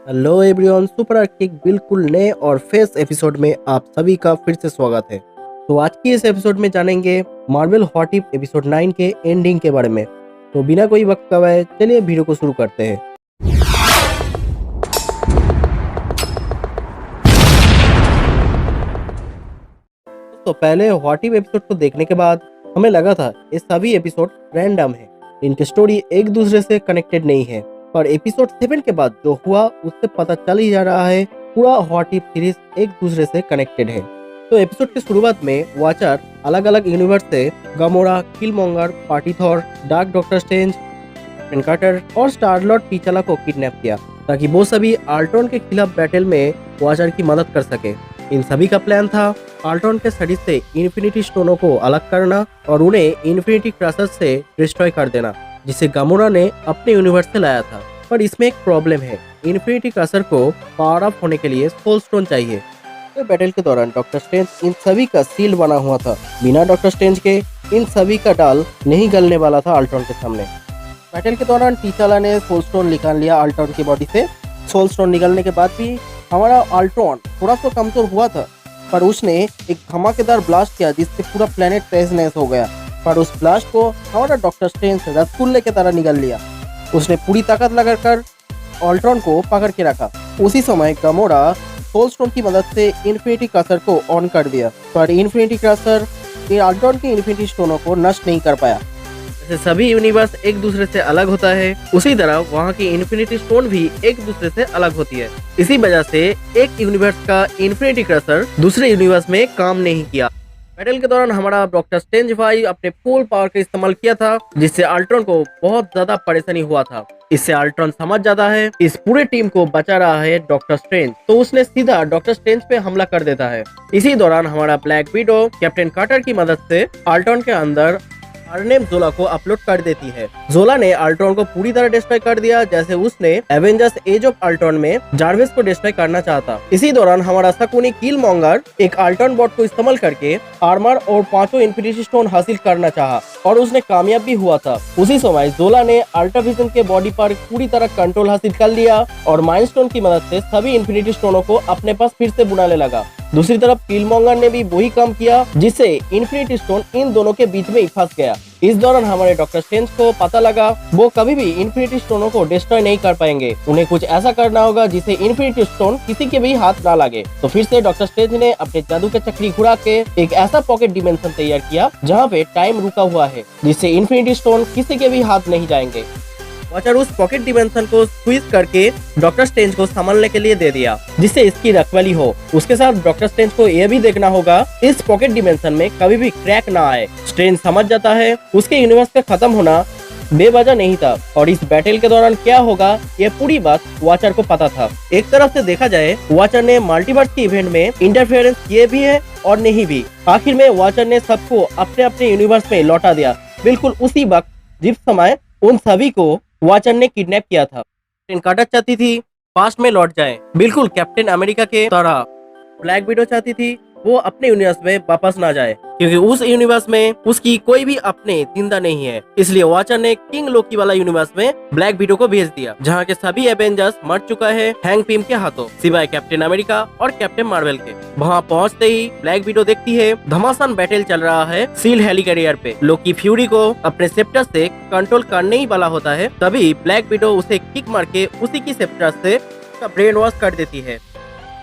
Hello everyone, super art के एक बिल्कुल नए और फ्रेश एपिसोड में आप सभी का फिर से स्वागत है। तो आज की इस एपिसोड में जानेंगे मार्वल व्हाट इफ एपिसोड 9 के एंडिंग के बारे में। तो बिना कोई वक्त गवाए चलिए वीडियो को शुरू करते हैं। तो पहले व्हाट इफ एपिसोड को देखने के बाद हमें लगा था ये सभी एपिसोड रैंडम है, इनकी स्टोरी एक दूसरे से कनेक्टेड नहीं है। पर एपिसोड 7 के बाद जो हुआ उससे पता चल ही जा रहा है पूरा व्हाट इफ सीरीज एक दूसरे से कनेक्टेड है। तो एपिसोड की शुरुआत में वॉचर अलग अलग यूनिवर्स से Gamora, Killmonger, party Thor, dark Doctor Strange, Captain Carter और स्टार लॉर्ड टीचाला को किडनैप किया ताकि वो सभी अल्ट्रॉन के खिलाफ बैटल में वॉचर की मदद कर सके। इन सभी का प्लान था अल्ट्रॉन के स्टडीज से इन्फिनिटी स्टोनों को अलग करना और उन्हें इन्फिनिटी क्रशर से डिस्ट्रॉय कर देना, जिसे गामोरा ने अपने यूनिवर्स से लाया था। पर इसमें एक प्रॉब्लम है, इन्फिनिटी क्रशर को पावर अप होने के लिए सोल स्टोन चाहिए। तो बैटल के दौरान डॉक्टर स्ट्रेंज इन सभी का सील बना हुआ था। बिना डॉक्टर स्ट्रेंज के इन सभी का डाल नहीं गलने वाला था अल्ट्रॉन के सामने। बैटल के दौरान टीचाला ने सोल स्टोन निकाल लिया अल्ट्रॉन की बॉडी से। सोल स्टोन निकलने के बाद भी हमारा अल्ट्रॉन थोड़ा सा कमजोर हुआ था, पर उसने एक धमाकेदार ब्लास्ट किया जिससे पूरा प्लेनेट तहस-नहस हो गया। पर उस ब्लास्ट को हमारा डॉक्टर स्ट्रेंज रसगुल्ले की तरह निगल लिया। उसने पूरी ताकत लगाकर अल्ट्रॉन को पकड़ के रखा। उसी समय गामोरा सोल स्टोन की मदद से इन्फिनिटी क्रशर को ऑन कर दिया, पर इन्फिनिटी क्रशर अल्ट्रॉन के इन्फिनिटी स्टोनों को नष्ट नहीं कर पाया। जैसे सभी यूनिवर्स एक दूसरे से अलग होता है, उसी तरह वहाँ की इन्फिनिटी स्टोन भी एक दूसरे से अलग होती है। इसी वजह से एक यूनिवर्स का इन्फिनिटी क्रशर दूसरे यूनिवर्स में काम नहीं किया। बैटल के दौरान हमारा डॉक्टर स्ट्रेंज भाई अपने फुल पावर का इस्तेमाल किया था, जिससे अल्ट्रॉन को बहुत ज्यादा परेशानी हुआ था। इससे अल्ट्रॉन समझ जाता है इस पूरे टीम को बचा रहा है डॉक्टर स्ट्रेंज, तो उसने सीधा डॉक्टर स्ट्रेंज पे हमला कर देता है। इसी दौरान हमारा ब्लैक विडो कैप्टन कार्टर की मदद से अल्ट्रॉन के अंदर अर्नेम जोला को अपलोड कर देती है। जोला ने अल्ट्रॉन को पूरी तरह डिस्ट्रॉय कर दिया, जैसे उसने एवेंजर्स एज ऑफ अल्ट्रॉन में जार्विस को डिस्ट्रॉय करना चाहता। इसी दौरान हमारा शकुनी किलमोंगर एक अल्ट्रॉन बॉट को इस्तेमाल करके आर्मर और 5 इन्फिनिटी स्टोन हासिल करना चाहा और उसने कामयाब भी हुआ था। उसी समय जोला ने अल्ट्राविजन के बॉडी पर पूरी तरह कंट्रोल हासिल कर लिया और माइंड स्टोन की मदद से सभी इन्फिनिटी स्टोनों को अपने पास फिर से बुलाने लगा। दूसरी तरफ किलमोंगर ने भी वही काम किया, जिससे इन्फिनिटी स्टोन इन दोनों के बीच में ही फंस गया। इस दौरान हमारे डॉक्टर स्ट्रेंज को पता लगा वो कभी भी इन्फिनिटी स्टोनों को डिस्ट्रॉय नहीं कर पाएंगे। उन्हें कुछ ऐसा करना होगा जिससे इन्फिनिटी स्टोन किसी के भी हाथ ना लगे। तो फिर से डॉक्टर स्ट्रेंज ने अपने जादू के चक्री घुरा के एक ऐसा पॉकेट डिमेंशन तैयार किया जहाँ पे टाइम रुका हुआ है, जिससे इन्फिनिटी स्टोन किसी के भी हाथ नहीं जाएंगे। वॉचर उस पॉकेट डिमेंशन को स्क्वीज करके डॉक्टर स्ट्रेंज को संभालने के लिए दे दिया, जिससे इसकी रखवाली हो। उसके साथ डॉक्टर स्ट्रेंज को यह भी देखना होगा इस पॉकेट डिमेंशन में कभी भी क्रैक ना आए। स्ट्रेंज समझ जाता है उसके यूनिवर्स का खत्म होना बेवजह नहीं था और इस बैटल के दौरान क्या होगा ये पूरी बात वॉचर को पता था। एक तरफ से देखा जाए वॉचर ने मल्टीवर्स के इवेंट में इंटरफेरेंस किए भी है और नहीं भी। आखिर में वॉचर ने सबको अपने अपने यूनिवर्स में लौटा दिया, बिल्कुल उसी वक्त जिस समय उन सभी को वॉचर ने किडनैप किया था। कैप्टन कार्टर चाहती थी पास्ट में लौट जाए, बिल्कुल कैप्टन अमेरिका के तरह। ब्लैक विडो चाहती थी वो अपने यूनिवर्स में वापस ना जाए, क्योंकि उस यूनिवर्स में उसकी कोई भी अपने जिंदा नहीं है। इसलिए वॉचर ने किंग लोकी वाला यूनिवर्स में ब्लैक विडो को भेज दिया, जहाँ के सभी एवेंजर्स मर चुका है हैंक पिम के हाथों, सिवाय कैप्टन अमेरिका और कैप्टन मार्वल के। वहाँ पहुँचते ही ब्लैक विडो देखती है घमासान बैटल चल रहा है सील हेलिकैरियर पे। लोकी फ्यूरी को अपने सेप्टर से कंट्रोल करने ही वाला होता है, तभी ब्लैक विडो उसे किक मार के उसी की सेप्टर से ब्रेन वॉश कर देती है।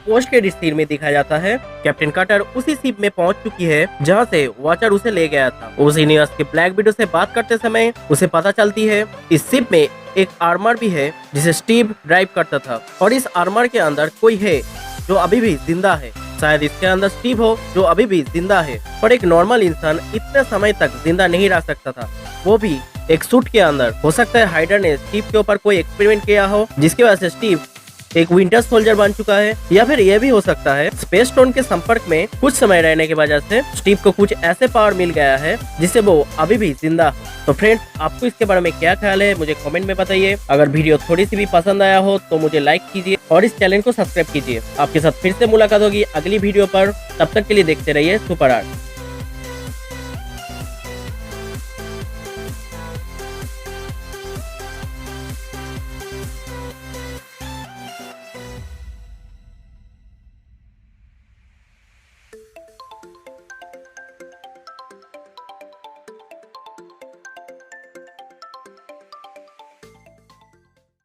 पोस्ट क्रेडिट सीन में दिखाया जाता है कैप्टन कार्टर उसी शिप में पहुंच चुकी है जहां से वॉचर उसे ले गया था। उस यूनिवर्स के ब्लैक विडो से बात करते समय उसे पता चलती है इस शिप में एक आर्मर भी है जिसे स्टीव ड्राइव करता था, और इस आर्मर के अंदर कोई है जो अभी भी जिंदा है। शायद इसके अंदर स्टीव हो जो अभी भी जिंदा है, पर एक नॉर्मल इंसान इतने समय तक जिंदा नहीं रह सकता था, वो भी एक सूट के अंदर। हो सकता है हाइडर ने स्टीव के ऊपर कोई एक्सपेरिमेंट किया हो जिसकी वजह से स्टीव एक विंटर सोल्जर बन चुका है, या फिर यह भी हो सकता है स्पेस स्टोन के संपर्क में कुछ समय रहने की वजह से स्टीव को कुछ ऐसे पावर मिल गया है जिससे वो अभी भी जिंदा हो। तो फ्रेंड्स, आपको इसके बारे में क्या ख्याल है मुझे कमेंट में बताइए। अगर वीडियो थोड़ी सी भी पसंद आया हो तो मुझे लाइक कीजिए और इस चैनल को सब्सक्राइब कीजिए। आपके साथ फिर से मुलाकात होगी अगली वीडियो पर, तब तक के लिए देखते रहिए सुपर आर्ट।